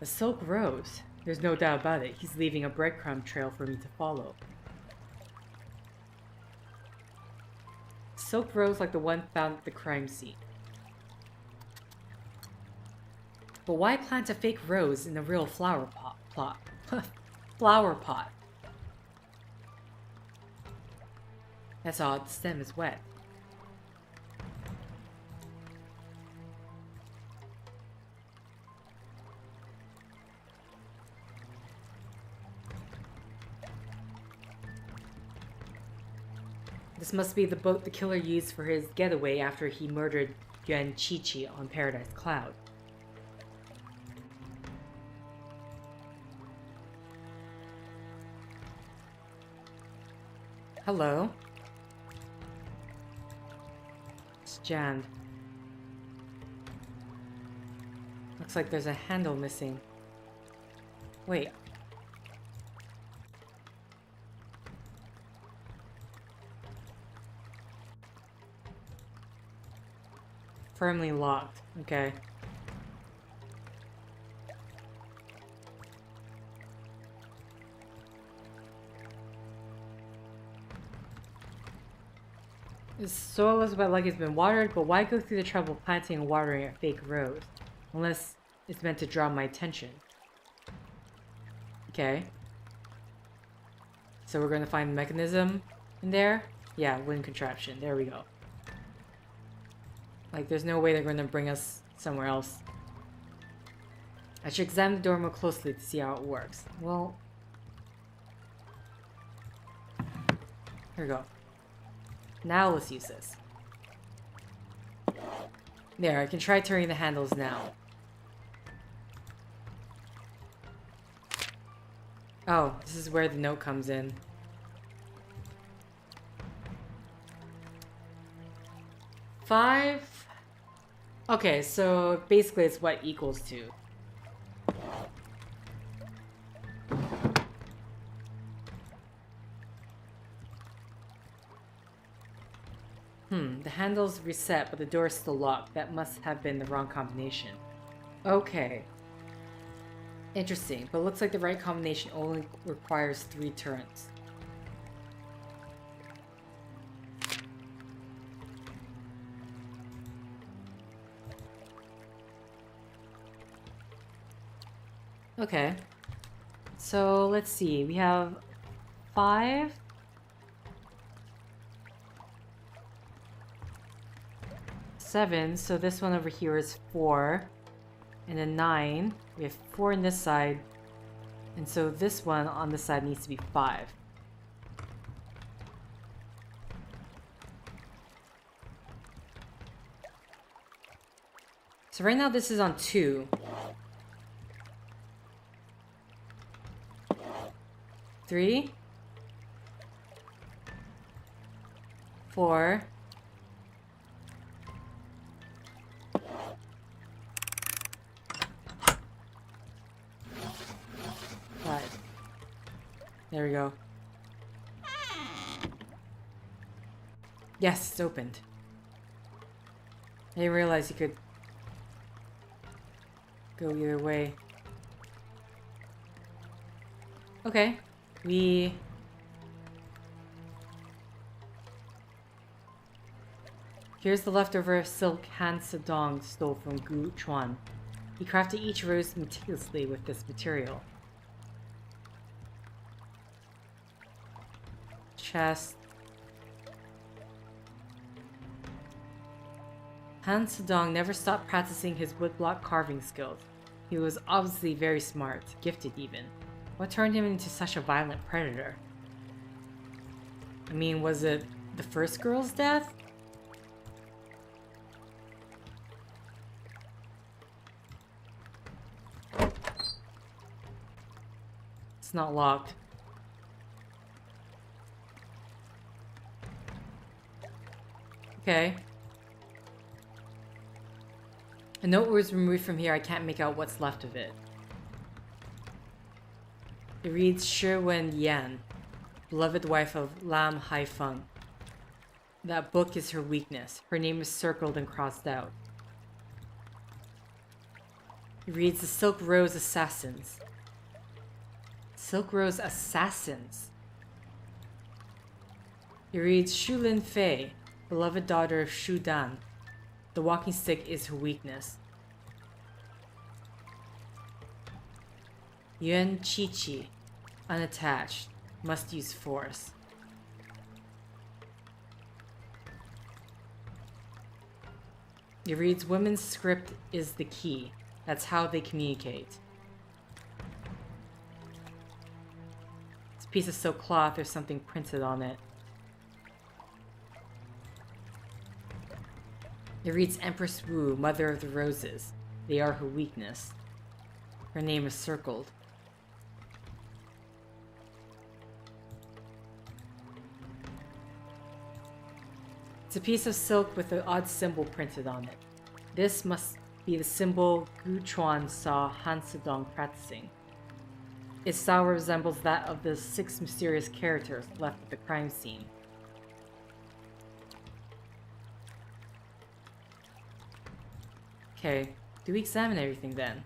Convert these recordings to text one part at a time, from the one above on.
A silk rose. There's no doubt about it. He's leaving a breadcrumb trail for me to follow. Silk rose like the one found at the crime scene. But why plant a fake rose in a real flower plot? Flower pot. That's odd. The stem is wet. This must be the boat the killer used for his getaway after he murdered Yuan Qiqi on Paradise Cloud. Hello. It's jammed. Looks like there's a handle missing. Wait. Firmly locked. Okay. This soil is wet like it's been watered, but why go through the trouble of planting and watering a fake rose? Unless it's meant to draw my attention. Okay. So we're gonna find the mechanism in there? Yeah, wind contraption. There we go. Like, there's no way they're gonna bring us somewhere else. I should examine the door more closely to see how it works. Well... Here we go. Now let's use this. There, I can try turning the handles now. Oh, this is where the note comes in. Five? Okay, so basically it's what equals to. The handle's reset, but the door's still locked. That must have been the wrong combination. Okay. Interesting, but looks like the right combination only requires 3 turns. Okay. So let's see. We have 5. 7, so this one over here is 4, and then 9. We have 4 on this side, and so this one on this side needs to be 5. So right now this is on 2. 3, 4, 5. There we go. Yes, it's opened. I didn't realize you could go either way. Okay, Here's the leftover silk Han Sedong stole from Gu Chuan. He crafted each rose meticulously with this material. Chest. Han Sedong never stopped practicing his woodblock carving skills. He was obviously very smart, gifted even. What turned him into such a violent predator? I mean, was it the first girl's death? It's not locked. Okay. A note was removed from here. I can't make out what's left of it. It reads Shi Wen Yan, beloved wife of Lam Haifeng. That book is her weakness. Her name is circled and crossed out. He reads the Silk Rose Assassins. Silk Rose Assassins. He reads Shu Lin Fei, beloved daughter of Shu Dan. The walking stick is her weakness. Yuan Qiqi, unattached, must use force. He reads women's script is the key. That's how they communicate. It's a piece of silk cloth or something printed on it. It reads Empress Wu, Mother of the Roses. They are her weakness. Her name is circled. It's a piece of silk with an odd symbol printed on it. This must be the symbol Gu Chuan saw Han Sedong practicing. Its style resembles that of the 6 mysterious characters left at the crime scene. Okay, do we examine everything then?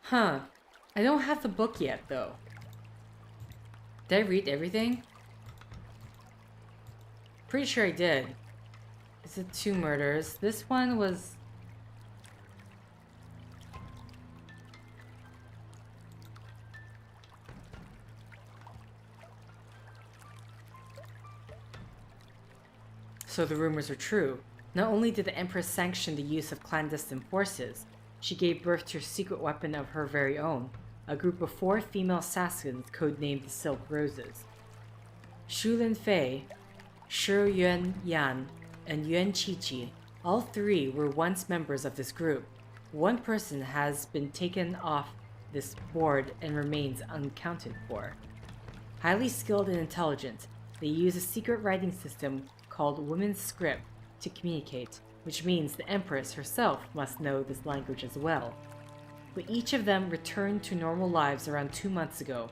Huh. I don't have the book yet, though. Did I read everything? Pretty sure I did. Is it 2 murders? This one was... So the rumors are true. Not only did the Empress sanction the use of clandestine forces, she gave birth to a secret weapon of her very own, a group of 4 female assassins codenamed the Silk Roses. Shu Lin Fei, Shi Yuan Yan, and Yuan Qiqi, all 3 were once members of this group. One person has been taken off this board and remains unaccounted for. Highly skilled and intelligent, they use a secret writing system called Women's Script to communicate, which means the Empress herself must know this language as well. But each of them returned to normal lives around 2 months ago.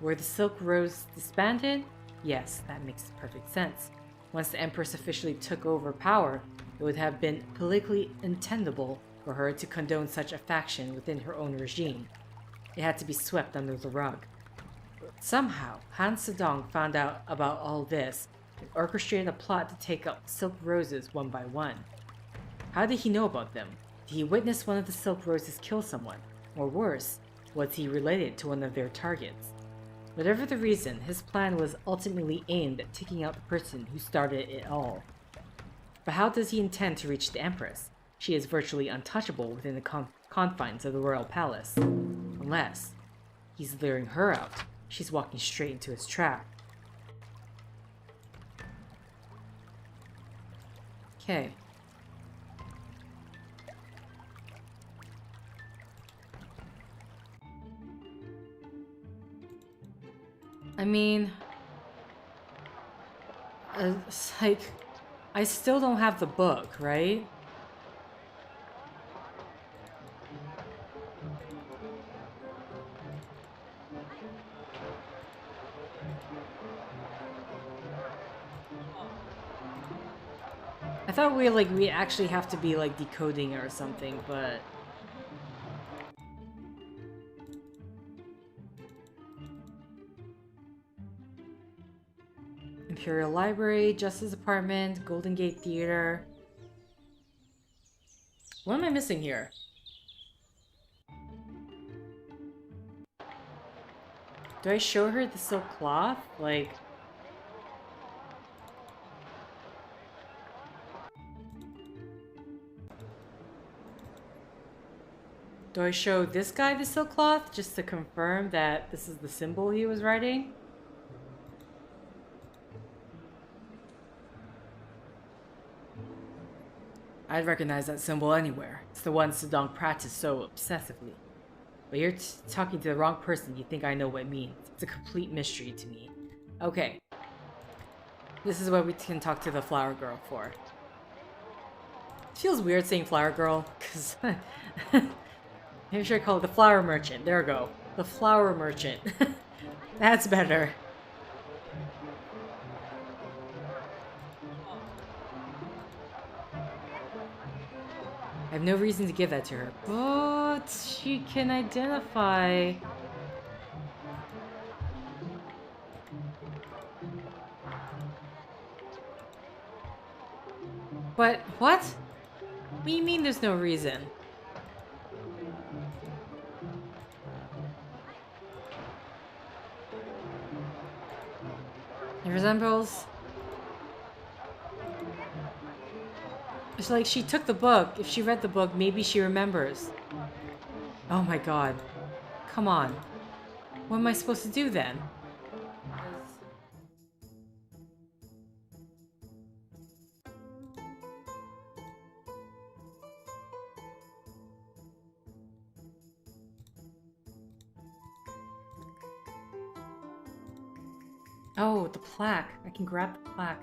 Were the Silk Rose disbanded? Yes, that makes perfect sense. Once the Empress officially took over power, it would have been politically untenable for her to condone such a faction within her own regime. It had to be swept under the rug. Somehow, Han Sedong found out about all this and orchestrated a plot to take out Silk Roses one by one. How did he know about them? Did he witness one of the Silk Roses kill someone? Or worse, was he related to one of their targets? Whatever the reason, his plan was ultimately aimed at taking out the person who started it all. But how does he intend to reach the Empress? She is virtually untouchable within the confines of the royal palace. Unless he's luring her out. She's walking straight into his trap. Okay. I mean, it's like, I still don't have the book, right? I thought we actually have to be like decoding or something, but Imperial Library, Justice Department, Golden Gate Theater. What am I missing here? Do I show her the silk cloth? Like... Do I show this guy the silk cloth just to confirm that this is the symbol he was writing? I'd recognize that symbol anywhere. It's the one Sedong practiced so obsessively. But you're talking to the wrong person. You think I know what it means. It's a complete mystery to me. Okay. This is what we can talk to the flower girl for. It feels weird saying flower girl, because... Maybe I should call it the flower merchant. There we go. The flower merchant. That's better. I have no reason to give that to her, but she can identify. But what? What do you mean there's no reason? It resembles... It's like she took the book. If she read the book, maybe she remembers. Oh my god. Come on. What am I supposed to do then? Oh, the plaque. I can grab the plaque.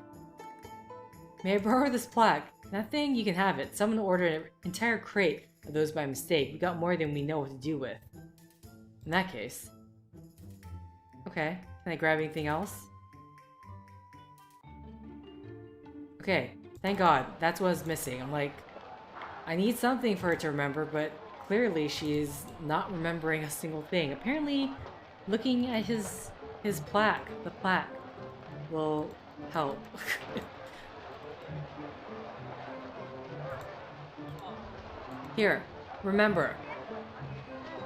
May I borrow this plaque? That thing, you can have it. Someone ordered an entire crate of those by mistake. We got more than we know what to do with. In that case. Okay. Can I grab anything else? Okay. Thank God. That's what was missing. I'm like, I need something for her to remember, but clearly she's not remembering a single thing. Apparently, looking at his plaque, the plaque, will help. Here, remember.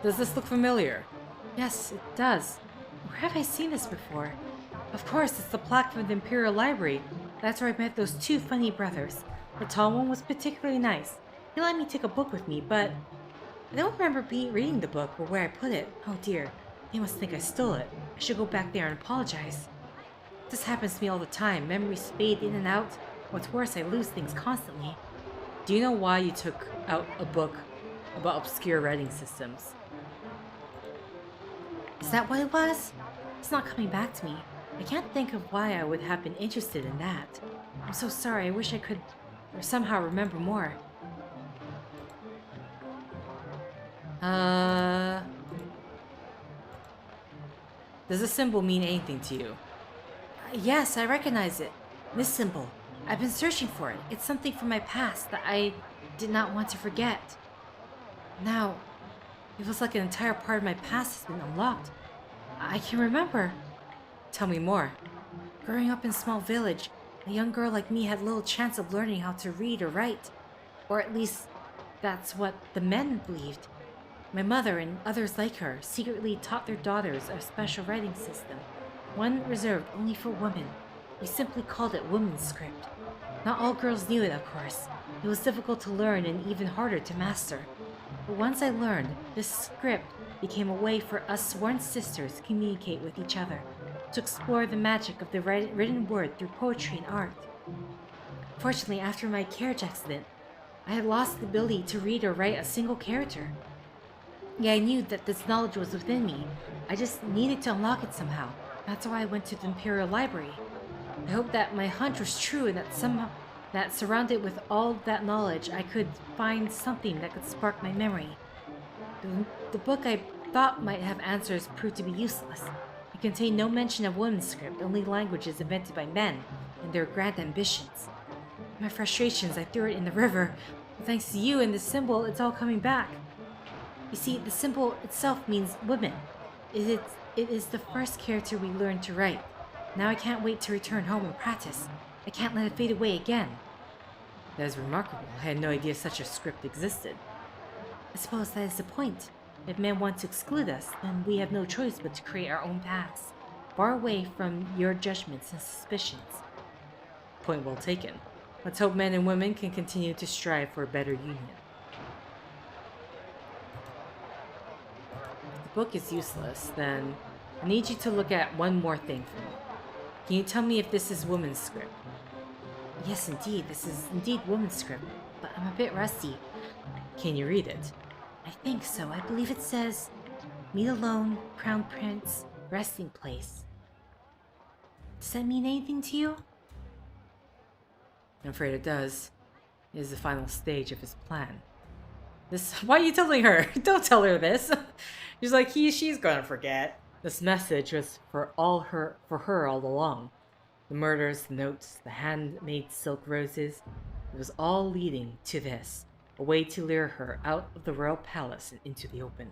Does this look familiar? Yes, it does. Where have I seen this before? Of course, it's the plaque from the Imperial Library. That's where I met those two funny brothers. The tall one was particularly nice. He let me take a book with me, but I don't remember reading the book or where I put it. Oh dear, they must think I stole it. I should go back there and apologize. This happens to me all the time. Memories fade in and out. What's worse, I lose things constantly. Do you know why you took out a book about obscure writing systems? Is that what it was? It's not coming back to me. I can't think of why I would have been interested in that. I'm so sorry. I wish I could or somehow remember more. Does this symbol mean anything to you? Yes, I recognize it. This symbol. I've been searching for it. It's something from my past that I did not want to forget. Now, it feels like an entire part of my past has been unlocked. I can remember. Tell me more. Growing up in a small village, a young girl like me had little chance of learning how to read or write. Or at least, that's what the men believed. My mother and others like her secretly taught their daughters a special writing system, one reserved only for women. We simply called it women's script. Not all girls knew it, of course. It was difficult to learn and even harder to master. But once I learned, this script became a way for us sworn sisters to communicate with each other, to explore the magic of the written word through poetry and art. Fortunately, after my carriage accident, I had lost the ability to read or write a single character. Yeah, I knew that this knowledge was within me. I just needed to unlock it somehow. That's why I went to the Imperial Library. I hope that my hunch was true and that somehow, that surrounded with all that knowledge, I could find something that could spark my memory. The book I thought might have answers proved to be useless. It contained no mention of women's script, only languages invented by men and their grand ambitions. In my frustrations, I threw it in the river. But thanks to you and the symbol, it's all coming back. You see, the symbol itself means women. It is the first character we learned to write. Now I can't wait to return home and practice. I can't let it fade away again. That is remarkable. I had no idea such a script existed. I suppose that is the point. If men want to exclude us, then we have no choice but to create our own paths, far away from your judgments and suspicions. Point well taken. Let's hope men and women can continue to strive for a better union. If the book is useless, then I need you to look at one more thing for me. Can you tell me if this is women's script? Yes, indeed. This is indeed women's script, but I'm a bit rusty. Can you read it? I think so. I believe it says, "Meet alone, Crown Prince, resting place." Does that mean anything to you? I'm afraid it does. It is the final stage of his plan. This. Why are you telling her? Don't tell her this. She's like, she's gonna forget. This message was for her all along. The murders, the notes, the handmade silk roses. It was all leading to this. A way to lure her out of the royal palace and into the open.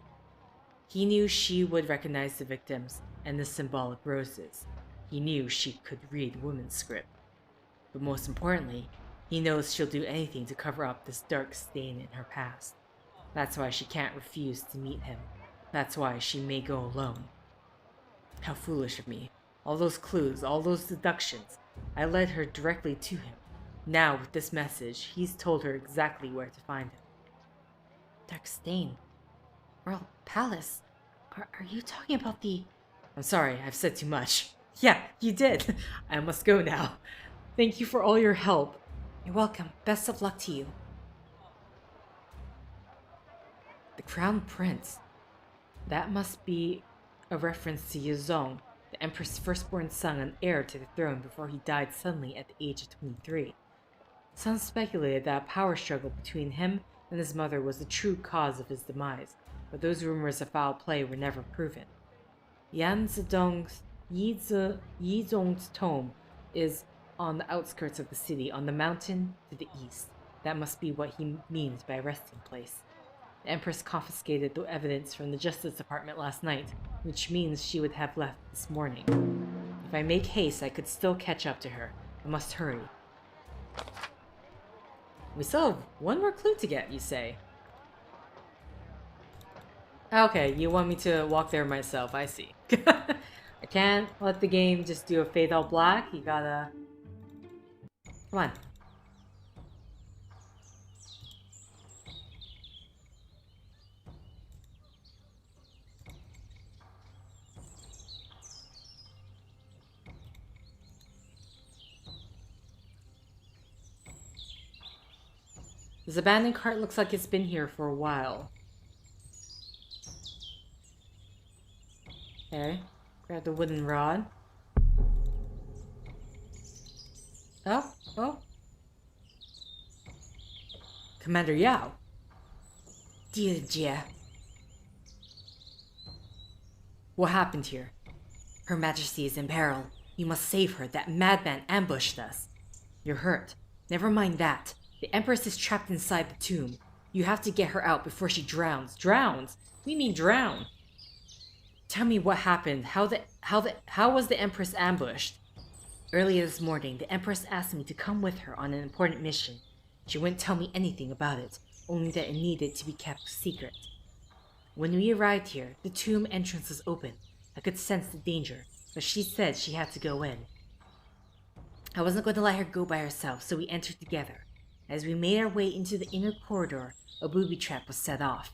He knew she would recognize the victims and the symbolic roses. He knew she could read women's script. But most importantly, he knows she'll do anything to cover up this dark stain in her past. That's why she can't refuse to meet him. That's why she may go alone. How foolish of me. All those clues, all those deductions. I led her directly to him. Now, with this message, he's told her exactly where to find him. Dark stain. Royal Palace. Are you talking about the... I'm sorry, I've said too much. Yeah, you did. I must go now. Thank you for all your help. You're welcome. Best of luck to you. The Crown Prince. That must be a reference to Yuzong, the Empress' firstborn son and heir to the throne before he died suddenly at the age of 23. Some speculated that a power struggle between him and his mother was the true cause of his demise, but those rumors of foul play were never proven. Yizong's tomb is on the outskirts of the city, on the mountain to the east. That must be what he means by resting place. The Empress confiscated the evidence from the Justice Department last night, which means she would have left this morning. If I make haste, I could still catch up to her. I must hurry. We still have one more clue to get, you say? Okay, you want me to walk there myself, I see. I can't let the game just do a fade out black, you gotta... Come on. This abandoned cart looks like it's been here for a while. Okay, grab the wooden rod. Oh. Commander Yao. Dear Jie. What happened here? Her Majesty is in peril. You must save her. That madman ambushed us. You're hurt. Never mind that. The Empress is trapped inside the tomb. You have to get her out before she drowns. Drowns? What do you mean drown? Tell me what happened. How was the Empress ambushed? Earlier this morning, the Empress asked me to come with her on an important mission. She wouldn't tell me anything about it, only that it needed to be kept secret. When we arrived here, the tomb entrance was open. I could sense the danger, but she said she had to go in. I wasn't going to let her go by herself, so we entered together. As we made our way into the inner corridor, a booby trap was set off.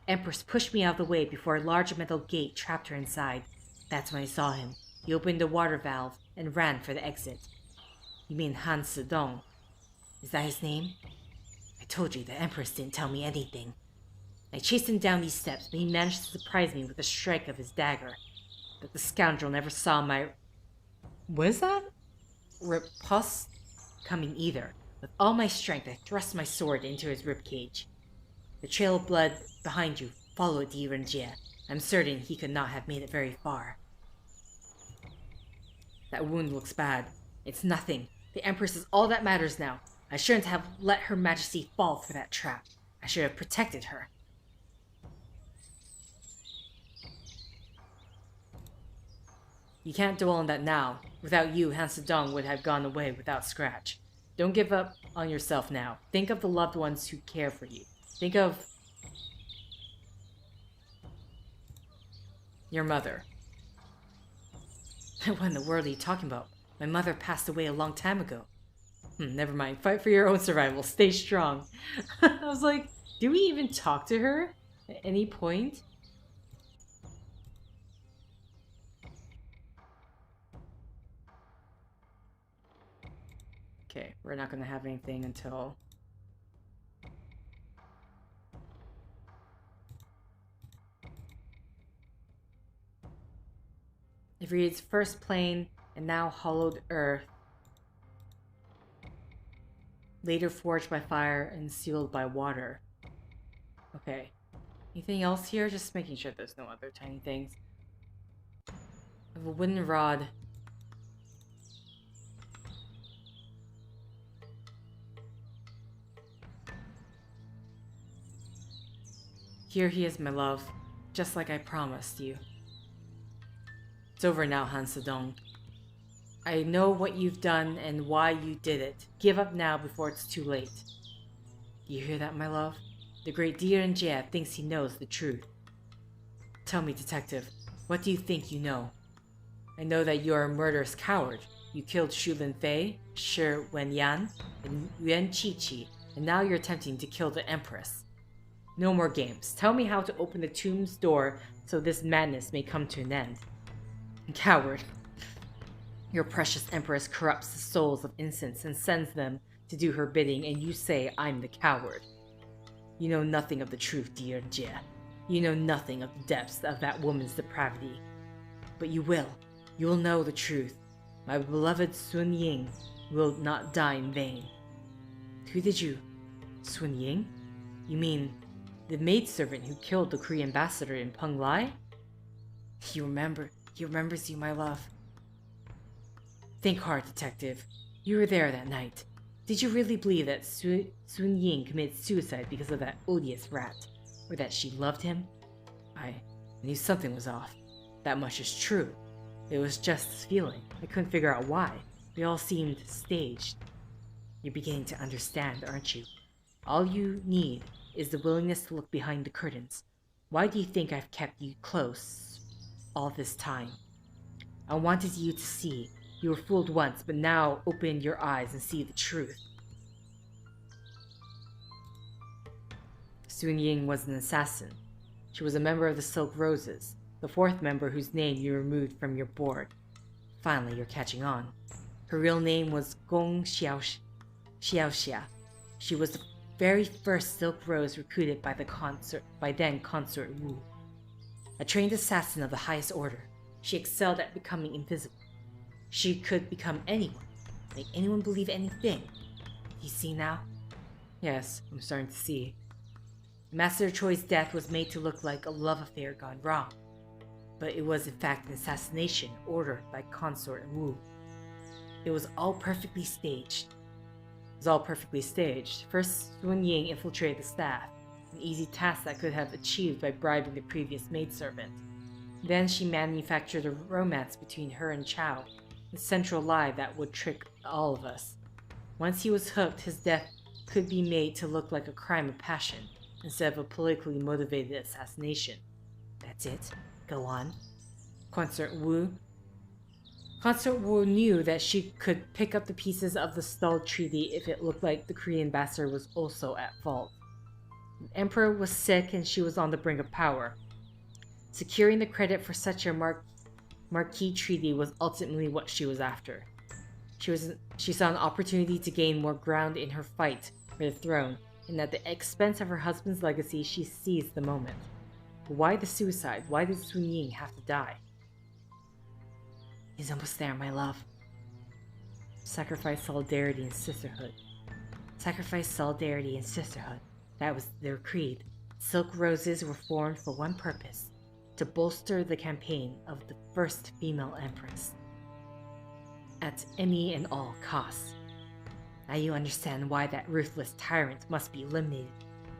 Empress pushed me out of the way before a large metal gate trapped her inside. That's when I saw him. He opened the water valve and ran for the exit. You mean Han Sedong? Is that his name? I told you the Empress didn't tell me anything. I chased him down these steps, but he managed to surprise me with a strike of his dagger. But the scoundrel never saw my... What is that? Riposte coming either. With all my strength, I thrust my sword into his ribcage. The trail of blood behind you followed Direnjie. I'm certain he could not have made it very far. That wound looks bad. It's nothing. The Empress is all that matters now. I shouldn't have let Her Majesty fall for that trap. I should have protected her. You can't dwell on that now. Without you, Han Sedong would have gone away without scratch. Don't give up on yourself now. Think of the loved ones who care for you. Think of your mother. What in the world are you talking about? My mother passed away a long time ago. Never mind. Fight for your own survival. Stay strong. I was like, do we even talk to her at any point? Okay, we're not gonna have anything until... It reads first plane and now hollowed earth. later forged by fire and sealed by water. Okay. Anything else here? Just making sure there's no other tiny things. I have a wooden rod. Here he is, my love. Just like I promised you. It's over now, Han Sedong. I know what you've done and why you did it. Give up now before it's too late. Do you hear that, my love? The great Diren Jie thinks he knows the truth. Tell me, detective, what do you think you know? I know that you are a murderous coward. You killed Shu Linfei, Shi Wenyan, and Yuan Qiqi, and now you're attempting to kill the Empress. No more games. Tell me how to open the tomb's door so this madness may come to an end. Coward. Your precious Empress corrupts the souls of innocents and sends them to do her bidding, and you say I'm the coward. You know nothing of the truth, dear Jie. You know nothing of the depths of that woman's depravity. But you will. You will know the truth. My beloved Sun Ying will not die in vain. Who did you? Sun Ying? You mean the maidservant who killed the Korean ambassador in Peng Lai? He remembers you, my love. Think hard, detective. You were there that night. Did you really believe that Sun Ying committed suicide because of that odious rat? Or that she loved him? I knew something was off. That much is true. It was just this feeling. I couldn't figure out why. They all seemed staged. You're beginning to understand, aren't you? All you need is the willingness to look behind the curtains. Why do you think I've kept you close all this time? I wanted you to see. You were fooled once, but now open your eyes and see the truth. Sun Ying was an assassin. She was a member of the Silk Roses, the fourth member whose name you removed from your board. Finally, you're catching on. Her real name was Gong Xiaoxia. She was the very first Silk Rose recruited by then Consort Wu. A trained assassin of the highest order, she excelled at becoming invisible. She could become anyone, make anyone believe anything. You see now? Yes, I'm starting to see. Master Choi's death was made to look like a love affair gone wrong, but it was in fact an assassination ordered by Consort Wu. It was all perfectly staged. First, Sun Ying infiltrated the staff, an easy task that could have achieved by bribing the previous maidservant. Then she manufactured a romance between her and Chao, the central lie that would trick all of us. Once he was hooked, his death could be made to look like a crime of passion, instead of a politically motivated assassination. That's it. Go on. Consort Wu knew that she could pick up the pieces of the stalled treaty if it looked like the Korean ambassador was also at fault. The emperor was sick and she was on the brink of power. Securing the credit for such a marquee treaty was ultimately what she was after. She saw an opportunity to gain more ground in her fight for the throne, and at the expense of her husband's legacy, she seized the moment. But why the suicide? Why did Sun Ying have to die? He's almost there, my love. Sacrifice, solidarity, and sisterhood. Sacrifice, solidarity, and sisterhood. That was their creed. Silk Roses were formed for one purpose: to bolster the campaign of the first female empress. At any and all costs. Now you understand why that ruthless tyrant must be eliminated.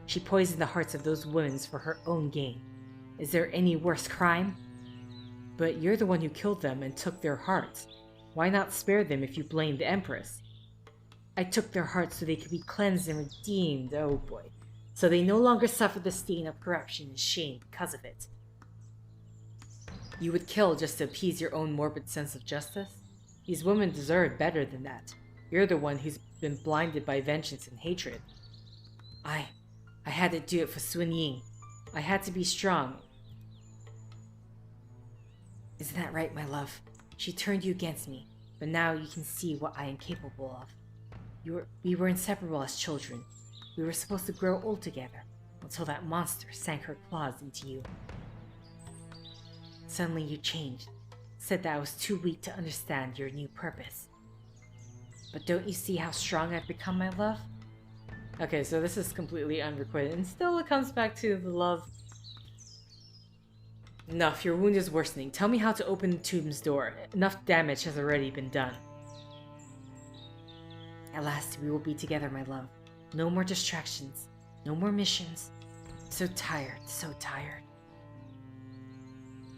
She poisoned the hearts of those women for her own gain. Is there any worse crime? But you're the one who killed them and took their hearts. Why not spare them if you blame the Empress? I took their hearts so they could be cleansed and redeemed, oh boy. So they no longer suffer the stain of corruption and shame because of it. You would kill just to appease your own morbid sense of justice? These women deserve better than that. You're the one who's been blinded by vengeance and hatred. I had to do it for Sun Ying. I had to be strong. Isn't that right, my love? She turned you against me, but now you can see what I am capable of. We were inseparable as children. We were supposed to grow old together, until that monster sank her claws into you. Suddenly you changed, said that I was too weak to understand your new purpose. But don't you see how strong I've become, my love? Okay, so this is completely unrequited, and still it comes back to the love. Enough, your wound is worsening. Tell me how to open the tomb's door. Enough damage has already been done. At last, we will be together, my love. No more distractions. No more missions. So tired, so tired.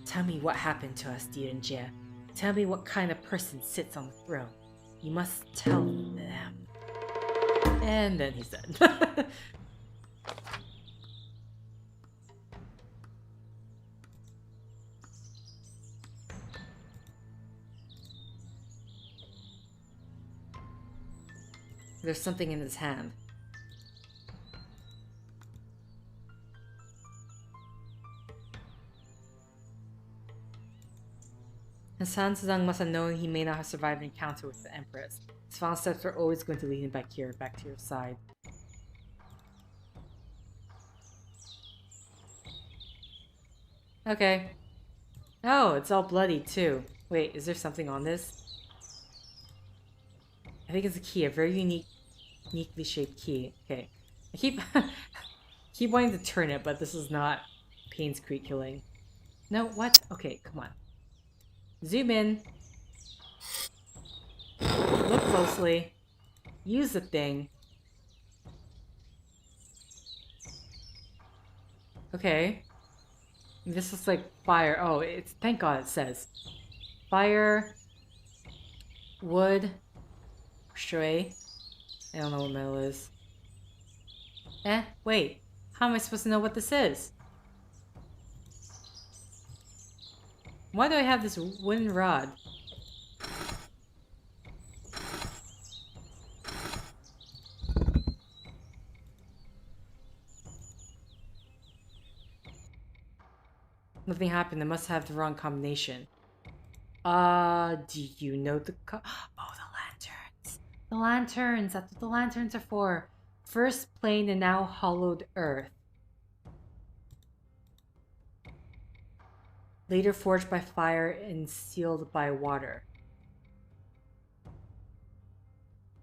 Tell me what happened to us, Dianjie. Tell me what kind of person sits on the throne. You must tell them. And then he's dead. There's something in his hand. Hassan Sazang must have known he may not have survived an encounter with the Empress. His final steps are always going to lead him back here, back to your side. Okay. Oh, it's all bloody too. Wait, is there something on this? I think it's a key, a very uniquely shaped key. Okay. I keep wanting to turn it, but this is not Payne's Creek killing. No, what? Okay, come on. Zoom in. Look closely. Use the thing. Okay. This looks like fire. Oh, it's thank God it says fire, wood, shui. I don't know what metal is. Wait. How am I supposed to know what this is? Why do I have this wooden rod? Nothing happened. I must have the wrong combination. Do you know the oh, the lanterns. The lanterns! That's what the lanterns are for. First plain and now hollowed earth. Later forged by fire and sealed by water.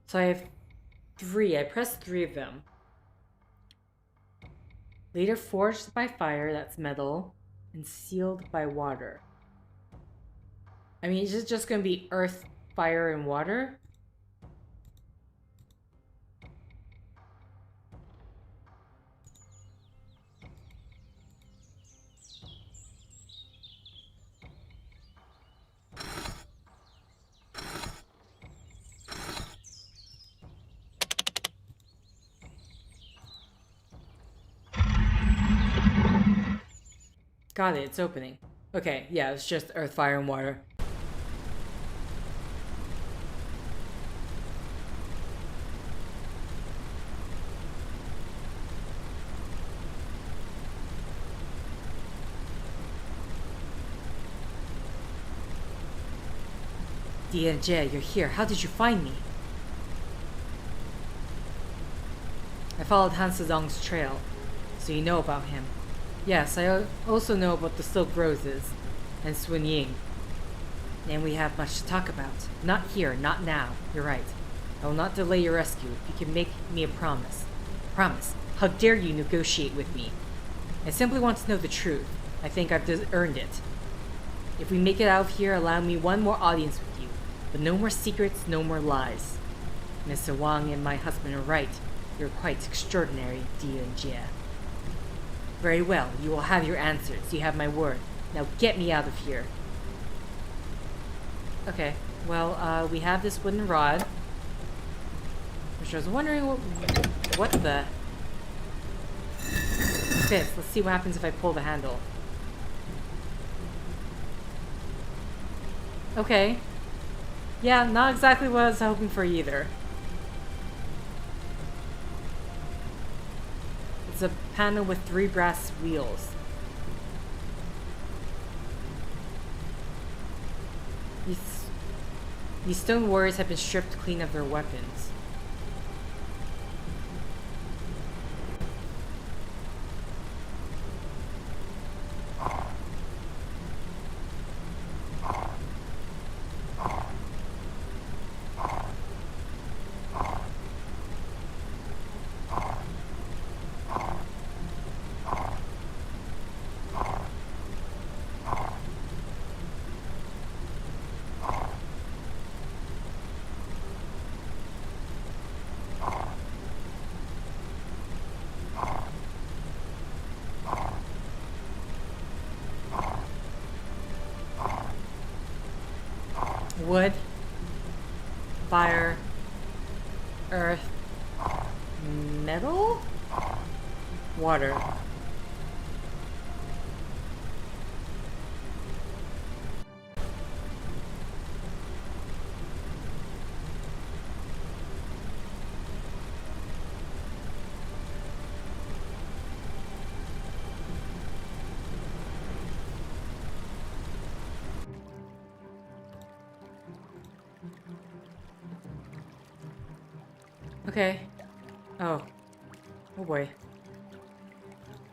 So I have 3. I pressed 3 of them. Later forged by fire, that's metal, and sealed by water. I mean, is it just going to be earth, fire, and water? Got it, it's opening. Okay, yeah, it's just earth, fire, and water. Dianjie, you're here. How did you find me? I followed Han Sezong's trail, so you know about him. Yes, I also know about the Silk Roses and Sun Ying. And we have much to talk about. Not here, not now. You're right. I will not delay your rescue if you can make me a promise. Promise. How dare you negotiate with me? I simply want to know the truth. I think I've earned it. If we make it out of here, allow me one more audience with you. But no more secrets, no more lies. Mr. Wang and my husband are right. You're quite extraordinary, Dianjie. Very well, you will have your answers. You have my word. Now get me out of here. Okay, well, we have this wooden rod. Which I was wondering what the... Fifth, let's see what happens if I pull the handle. Okay. Yeah, not exactly what I was hoping for either. It's a panel with 3 brass wheels. These stone warriors have been stripped clean of their weapons. Wood, fire, earth, metal, water. Okay. Oh. Oh boy.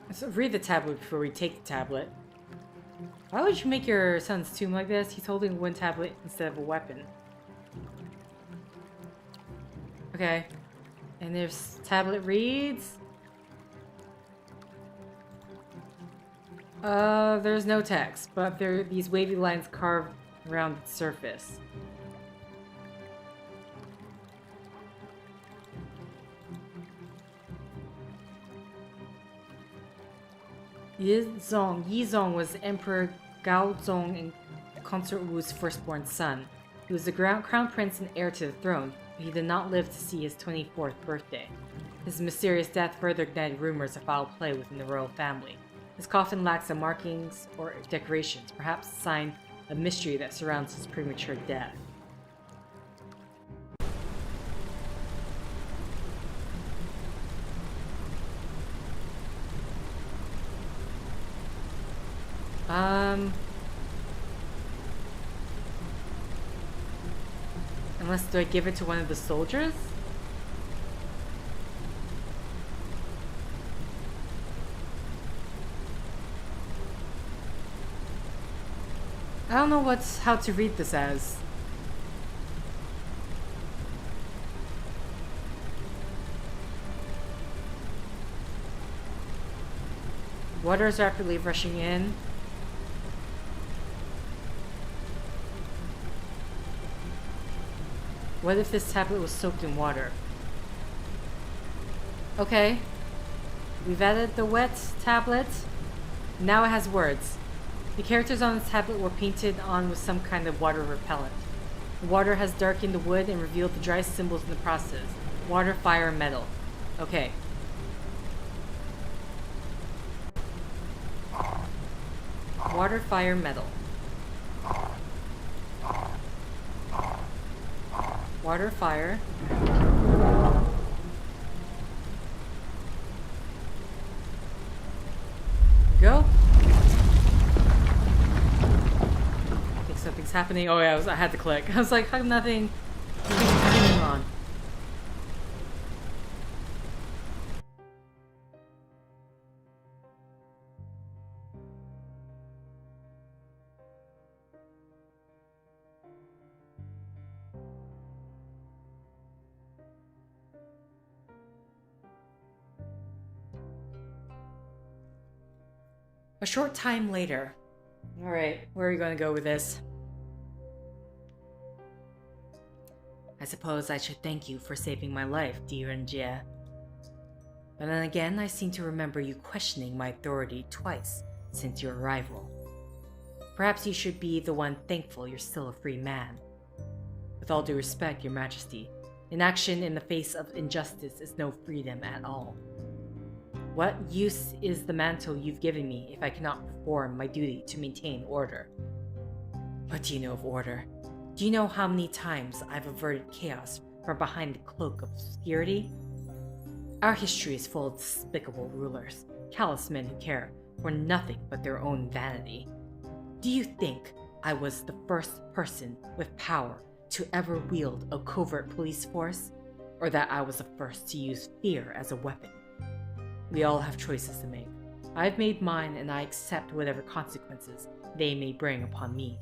Let's read the tablet before we take the tablet. Why would you make your son's tomb like this? He's holding one tablet instead of a weapon. Okay. And this tablet reads... there's no text, but there are these wavy lines carved around the surface. Yizong was Emperor Gaozong and Consort Wu's firstborn son. He was the crown prince and heir to the throne, but he did not live to see his 24th birthday. His mysterious death further ignited rumors of foul play within the royal family. His coffin lacks the markings or decorations, perhaps a sign of mystery that surrounds his premature death. Unless, do I give it to one of the soldiers? I don't know how to read this as. Water is rapidly rushing in. What if this tablet was soaked in water? Okay. We've added the wet tablet. Now it has words. The characters on the tablet were painted on with some kind of water repellent. The water has darkened the wood and revealed the dry symbols in the process. Water, fire, metal. Okay. Water, fire, metal. Water, fire. Go. I think something's happening. Oh yeah, I had to click. I was like, how come nothing? Nothing's happening on. A short time later. Alright, where are we going to go with this? I suppose I should thank you for saving my life, dear Jie. But then again, I seem to remember you questioning my authority twice since your arrival. Perhaps you should be the one thankful you're still a free man. With all due respect, your majesty, inaction in the face of injustice is no freedom at all. What use is the mantle you've given me if I cannot perform my duty to maintain order? What do you know of order? Do you know how many times I've averted chaos from behind the cloak of obscurity? Our history is full of despicable rulers, callous men who care for nothing but their own vanity. Do you think I was the first person with power to ever wield a covert police force? Or that I was the first to use fear as a weapon? We all have choices to make. I've made mine and I accept whatever consequences they may bring upon me.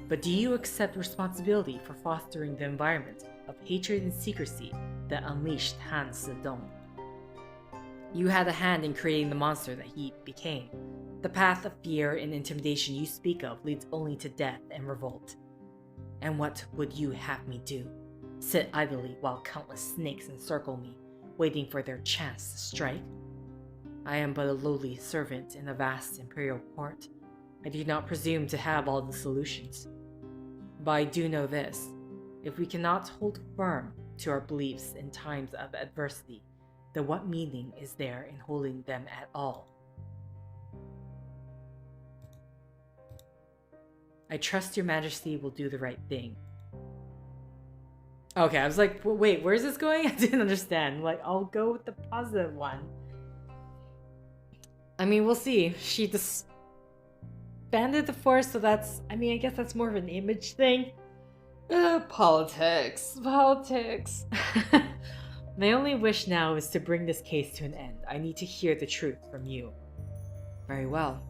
But do you accept responsibility for fostering the environment of hatred and secrecy that unleashed Han Zedong? You had a hand in creating the monster that he became. The path of fear and intimidation you speak of leads only to death and revolt. And what would you have me do? Sit idly while countless snakes encircle me, waiting for their chance to strike? I am but a lowly servant in a vast imperial court. I do not presume to have all the solutions. But I do know this. If we cannot hold firm to our beliefs in times of adversity, then what meaning is there in holding them at all? I trust your majesty will do the right thing. Okay, I was like, wait, where's this going? I didn't understand. Like, I'll go with the positive one. I mean, we'll see. She disbanded the force, so that's, I mean, I guess that's more of an image thing. Politics. My only wish now is to bring this case to an end. I need to hear the truth from you. Very well.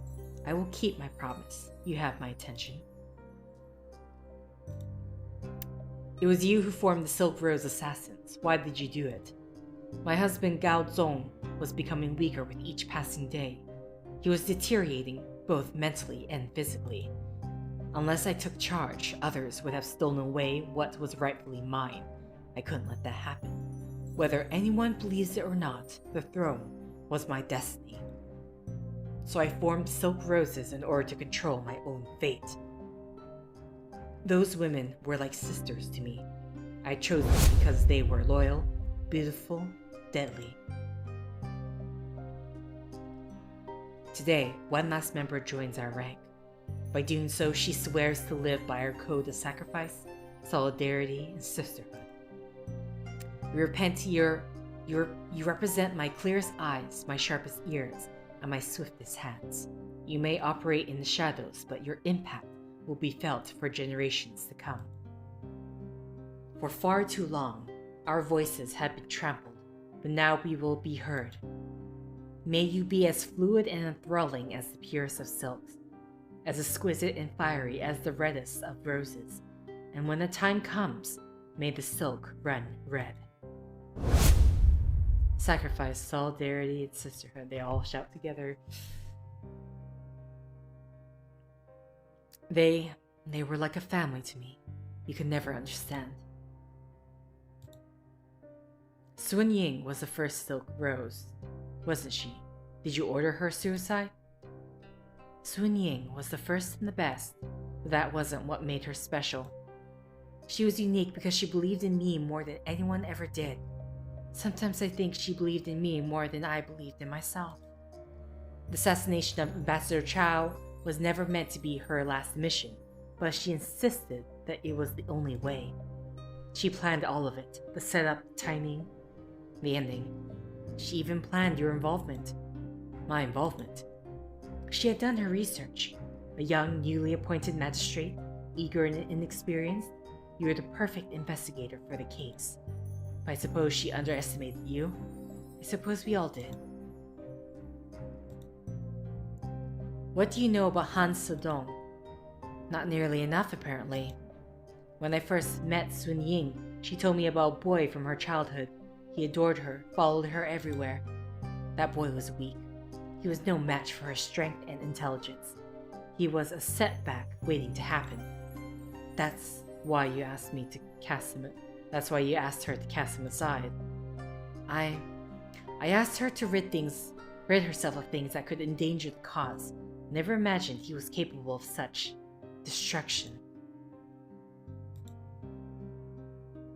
I will keep my promise. You have my attention. It was you who formed the Silk Rose Assassins. Why did you do it? My husband Gao Zong was becoming weaker with each passing day. He was deteriorating both mentally and physically. Unless I took charge, others would have stolen away what was rightfully mine. I couldn't let that happen. Whether anyone believes it or not, the throne was my destiny. So I formed Silk Roses in order to control my own fate. Those women were like sisters to me. I chose them because they were loyal, beautiful, deadly. Today, one last member joins our rank. By doing so, she swears to live by our code of sacrifice, solidarity, and sisterhood. You represent my clearest eyes, my sharpest ears, and my swiftest hands. You may operate in the shadows, but your impact will be felt for generations to come. For far too long, our voices have been trampled, but now we will be heard. May you be as fluid and enthralling as the purest of silks, as exquisite and fiery as the reddest of roses, and when the time comes, may the silk run red. Sacrifice, solidarity, and sisterhood, they all shout together. They were like a family to me. You could never understand. Sun Ying was the first Silk Rose, wasn't she? Did you order her suicide? Sun Ying was the first and the best, but that wasn't what made her special. She was unique because she believed in me more than anyone ever did. Sometimes I think she believed in me more than I believed in myself. The assassination of Ambassador Chow was never meant to be her last mission, but she insisted that it was the only way. She planned all of it, the setup, the timing, the ending. She even planned your involvement. My involvement. She had done her research. A young, newly appointed magistrate, eager and inexperienced, you were the perfect investigator for the case. But I suppose she underestimated you. I suppose we all did. What do you know about Han Sedong? Not nearly enough, apparently. When I first met Sun Ying, she told me about a boy from her childhood. He adored her, followed her everywhere. That boy was weak. He was no match for her strength and intelligence. He was a setback waiting to happen. That's why you asked me to cast him. That's why you asked her to cast him aside. I asked her to rid herself of things that could endanger the cause. Never imagined he was capable of such destruction.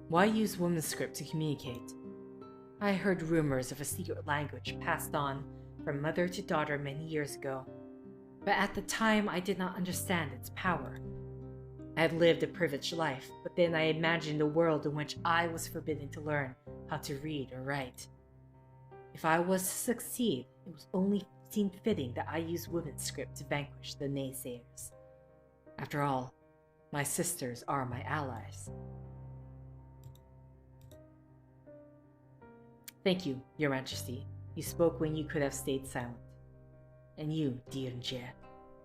Why use woman's script to communicate? I heard rumors of a secret language passed on from mother to daughter many years ago, but at the time I did not understand its power. I had lived a privileged life, but then I imagined a world in which I was forbidden to learn how to read or write. If I was to succeed, it was only seemed fitting that I use women's script to vanquish the naysayers. After all, my sisters are my allies. Thank you, Your Majesty. You spoke when you could have stayed silent. And you, Dian Jie,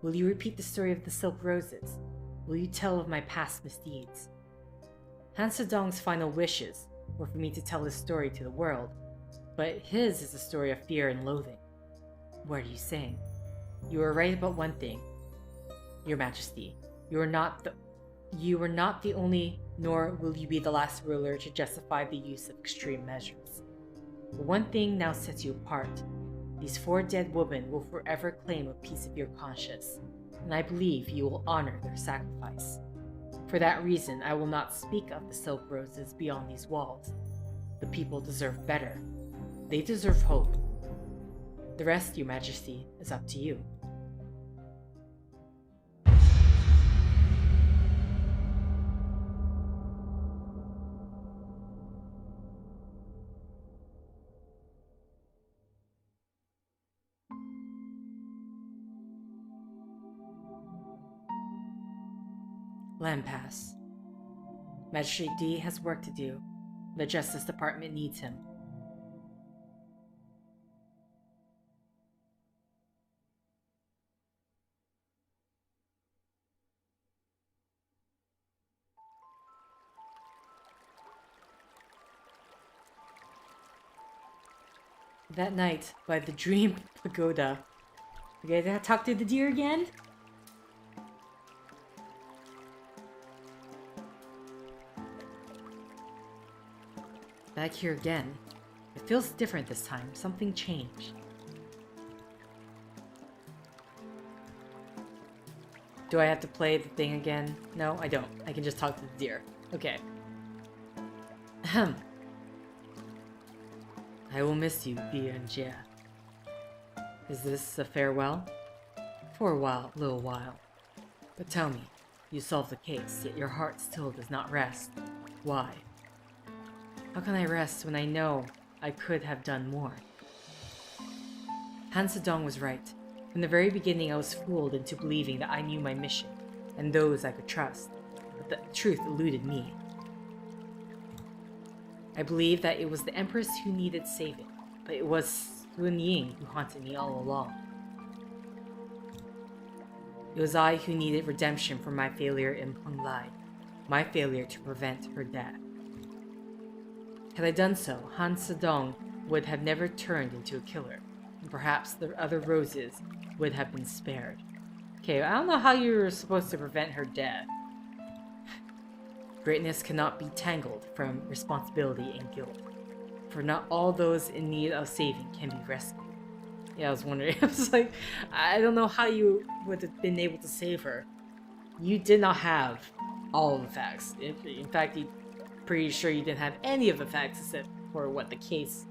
will you repeat the story of the Silk Roses? Will you tell of my past misdeeds? Han Sedong's final wishes were for me to tell his story to the world, but his is a story of fear and loathing. What are you saying? You are right about one thing, Your Majesty. You are not the only, nor will you be the last ruler to justify the use of extreme measures. But one thing now sets you apart. These 4 dead women will forever claim a piece of your conscience, and I believe you will honor their sacrifice. For that reason, I will not speak of the Silk Roses beyond these walls. The people deserve better. They deserve hope. The rest, Your Majesty, is up to you. Land Pass. Magistrate D has work to do. The Justice Department needs him. That night, by the Dream Pagoda. You guys talk to the deer again? Back here again. It feels different this time. Something changed. Do I have to play the thing again? No, I don't. I can just talk to the deer. Okay. Ahem. I will miss you, dear and Jia. Is this a farewell? For a little while. But tell me, you solved the case, yet your heart still does not rest. Why? How can I rest when I know I could have done more? Han Sedong was right. From the very beginning, I was fooled into believing that I knew my mission and those I could trust, but the truth eluded me. I believed that it was the Empress who needed saving, but it was Sun Ying who haunted me all along. It was I who needed redemption for my failure in Peng Lai, my failure to prevent her death. Had I done so, Han Sedong would have never turned into a killer, and perhaps the other roses would have been spared. Okay, I don't know how you were supposed to prevent her death. Greatness cannot be tangled from responsibility and guilt, for not all those in need of saving can be rescued. Yeah, I was wondering, I was like, I don't know how you would have been able to save her. You did not have all of the facts. In fact, pretty sure you didn't have any of the facts except for what the case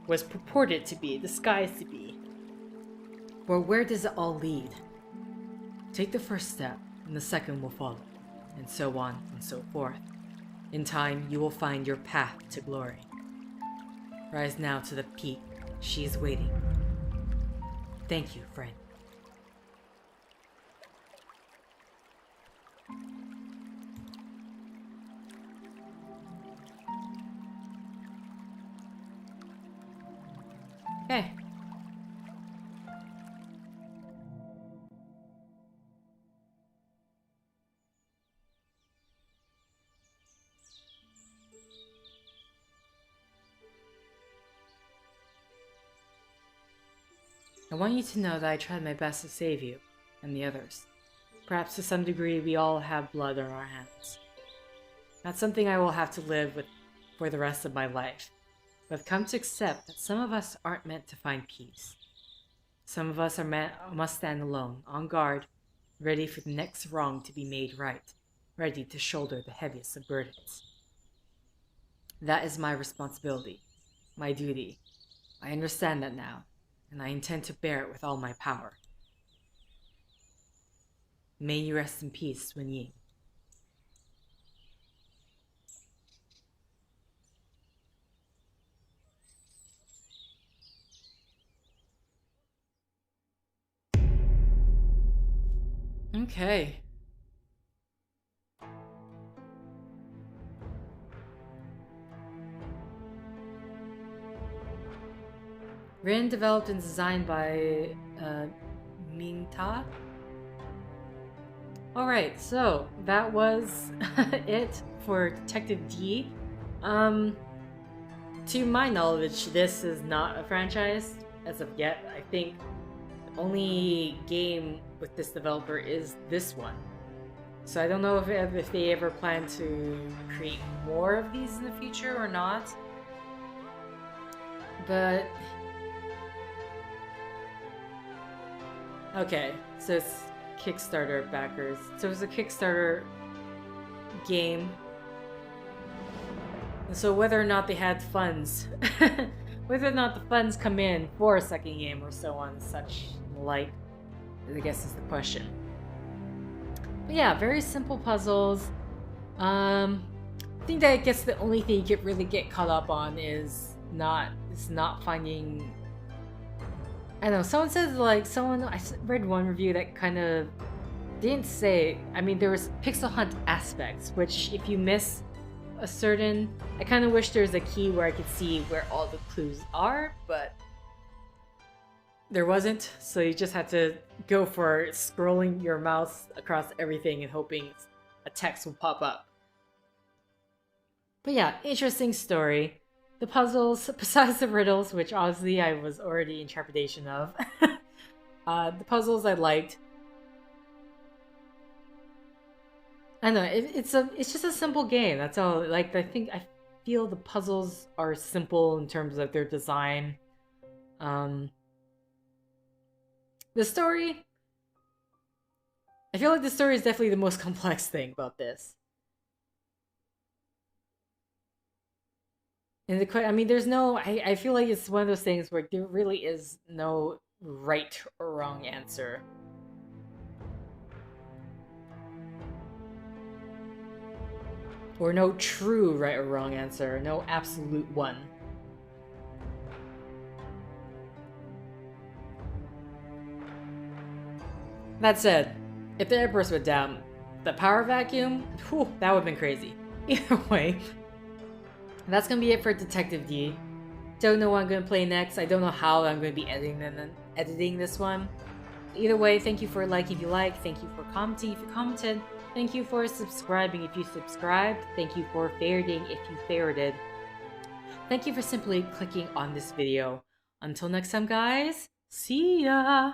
was purported to be, disguised to be. But where does it all lead? Take the first step, and the second will follow, and so on and so forth. In time, you will find your path to glory. Rise now to the peak. She is waiting. Thank you, friend. Okay. I want you to know that I tried my best to save you, and the others. Perhaps to some degree we all have blood on our hands. That's something I will have to live with for the rest of my life. But I've come to accept that some of us aren't meant to find peace. Some of us must stand alone, on guard, ready for the next wrong to be made right, ready to shoulder the heaviest of burdens. That is my responsibility, my duty. I understand that now, and I intend to bear it with all my power. May you rest in peace, Sun Ying. Okay. Written, developed, and designed by Ming Ta. Alright, so that was it for Detective D. To my knowledge, this is not a franchise as of yet. I think the only game with this developer is this one. So I don't know if they ever plan to create more of these in the future or not. But okay, so it's Kickstarter backers. So it's a Kickstarter game. And so whether or not they had funds, whether or not the funds come in for a second game or so on such like, I guess is the question. But yeah, very simple puzzles. I think that I guess the only thing you could really get caught up on is not finding. I don't know. Someone said I read one review that kind of didn't say. I mean, there was pixel hunt aspects, which if you miss a certain, I kind of wish there was a key where I could see where all the clues are, but there wasn't. So you just had to go for scrolling your mouse across everything and hoping a text will pop up. But yeah, interesting story. The puzzles, besides the riddles, which obviously I was already in trepidation of, the puzzles I liked. I don't know, it's just a simple game. That's all. Like, I feel the puzzles are simple in terms of their design. The story, I feel like the story is definitely the most complex thing about this. And I mean, there's no. I feel like it's one of those things where there really is no right or wrong answer. Or no true right or wrong answer. No absolute one. That said, if the Empress went down, the power vacuum, whew, that would have been crazy. Either way. That's gonna be it for Detective D. Don't know what I'm gonna play next. I don't know how I'm gonna be editing this one. Either way, thank you for liking if you like. Thank you for commenting if you commented. Thank you for subscribing if you subscribed. Thank you for favoriting if you favorited. Thank you for simply clicking on this video. Until next time, guys. See ya!